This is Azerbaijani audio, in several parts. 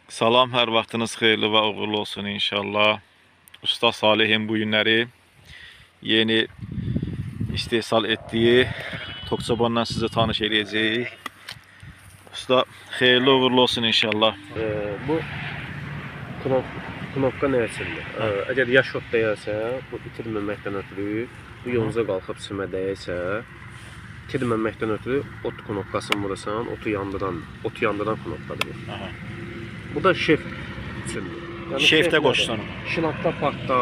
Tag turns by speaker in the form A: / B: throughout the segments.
A: Salam, hər vaxtınız xeyirli və uğurlu olsun inşallah. Usta Salihin bu günləri yeni istehsal etdiyi Tokçabandan sizi tanış edəcəyik. Usta, xeyirli uğurlu olsun inşallah.
B: Bu knopka nə üçündür? Əgər yaş ot dəyərsə, bu itirməməkdən ötürü, bu yolunuza qalxıb simə dəyərsə, itirməməkdən ötürü ot knopkasını vurursan, otu yandıran knopkadır.
A: Aha.
B: Bu da şef üçündür. Yəni,
A: Şefdə qoşsan.
B: Şinatda partda,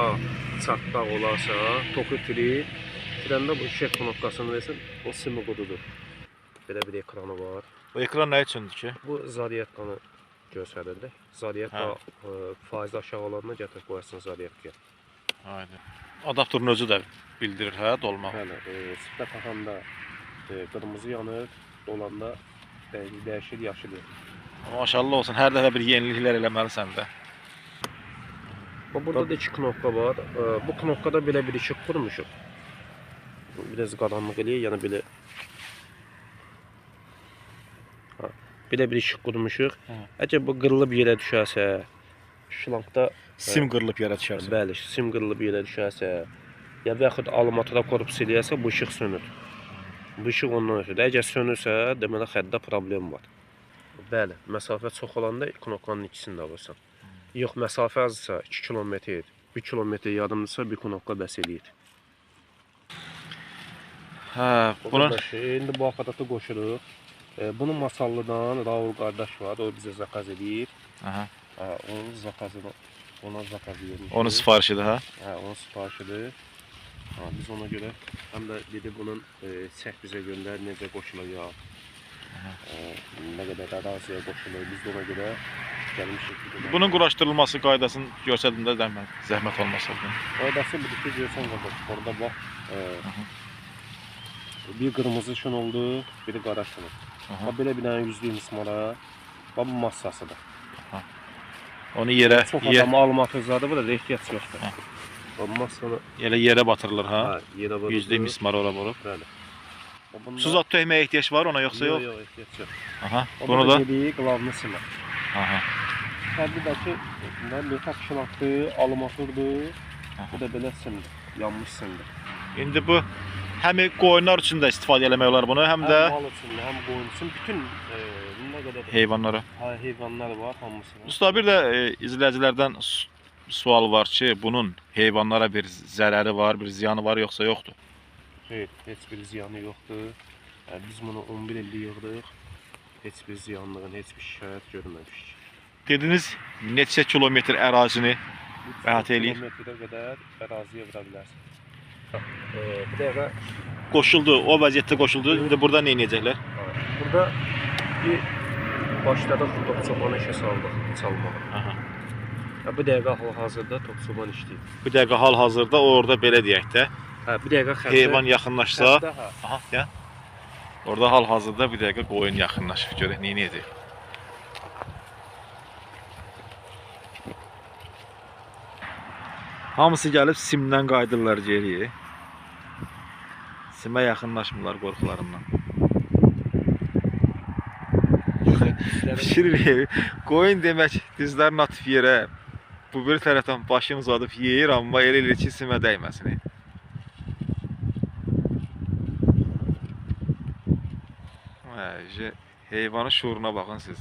B: çatdaq olarsa, toku itirəndə bu şef knopkasını versin, o simi qududur. Belə bir ekranı var.
A: Bu ekran nə üçündür ki?
B: Bu zaryadkanı göstərirdi. Zaryadka faiz aşağı olanda gətirib qoyarsın zaryatkaya.
A: Aynen. Adaptorun özü də bildirir, hə, dolmaq.
B: Bəli, sütdə taxanda qırmızı yanır, dolanda dəyişir, yaşılır.
A: Maşallah olsun, hər dəfə bir yeniliklər eləməlisən də.
B: Burada da iki knopka var. Bu knopkada belə bir işıq qurmuşuq. Biraz qaranlıq eləyək, yəni belə belə bir işıq qurmuşuq. Əgər bu qırılıb yerə düşərsə, şlankda
A: Sim qırılıb yerə düşərsə.
B: bəli, sim qırılıb yerə düşərsə, ya və yaxud almatora korpus eləyərsə, bu işıq sönür. Bu işıq ondan ötürü. Əgər sönürsə, deməli xəttdə problem var. Bəli, məsafə çox olanda knopkanın ikisini də alırsan. Yox, məsafə azsa 2 kilometr, 1 kilometr yardımdırsa bir knopka bəs eləyir.
A: Hə, bunu
B: İndi bu aparatı qoşuruq. Bunun masallıdan Raul qardaş var, o bizə zakaz edir.
A: aha.
B: Onun zakazını, ona zakaz vermişik.
A: Onun sifarişidir, hə?
B: Onun sifarişidir. Biz ona görə həm də dedi bunun səhv bizə göndər, necə qoşulacaq. Nə qədər əraziyə qoşulur, biz də ona görə gəlmişik.
A: Bunun quraşdırılması qaydasını göstərdiyində zəhmət olmasa.
B: Qaydası budur ki, görsən qardaş, orada bax, bir qırmızı şun oldu, biri qara şun oldu. Belə bir dənə 100 mismara, bu massasıdır.
A: Onu yerə,
B: Çox adamı almatözladı, burada ehtiyac yoxdur. Bu massanı
A: yerə batırılır, ha?
B: yerə batırılır.
A: Yüzde mismar ora vurub.
B: Bəli.
A: Suzat töhməyə ehtiyac var ona, yoxsa yox?
B: Yox, ehtiyac yox.
A: Aha,
B: Bunu
A: bunu
B: da
A: da.
B: dedik, qılavlı simə.
A: Aha.
B: Hərbidəki metak şınaktı, alımatırdı. Bu da belə simdir, yanmış simdir.
A: İndi bu həm qoyunlar üçün də istifadə eləmək olar bunu, həm də
B: Həm mal üçün, həm qoyun üçün bütün nə qədər
A: heyvanlara.
B: heyvanlar var, hamısı var.
A: Usta, bir də izləyicilərdən sual var ki, bunun heyvanlara bir zərəri var, bir ziyanı var, yoxsa yoxdur?
B: Xeyr, heç bir ziyanı yoxdur. Biz bunu 11 ildir yığdıq. Heç bir ziyanlığın, heç bir şikayət görməmişik.
A: Dediniz, neçə kilometr ərazini əhatə eləyir?
B: Kilometrə qədər əraziyə vura bilərsin. Bir dəqiqə.
A: Qoşuldu, o vəziyyətdə qoşuldu. İndi burada nə edəcəklər?
B: Burada bir başladıq Tokçabanı işə saldıq, çalmağa.
A: Aha.
B: Bu dəqiqə hal-hazırda Tokçaban işləyir.
A: Bu dəqiqə hal-hazırda orada belə deyək də,
B: Bir dəqiqə xəttə...
A: heyvan yaxınlaşsa,
B: Xəttə,
A: aha, ya. Orada hal-hazırda bir dəqiqə qoyun yaxınlaşıb, görək nə edəcək. Hamısı gəlib simdən qaydırlar geriyə. Simə yaxınlaşmırlar qorxularından. Fikir verir, qoyun demək dizlərini atıb yerə, bu bir tərəfdən başını uzadıb yeyir, amma elə elə ki simə dəyməsin. Heyvanın şuuruna baxın siz.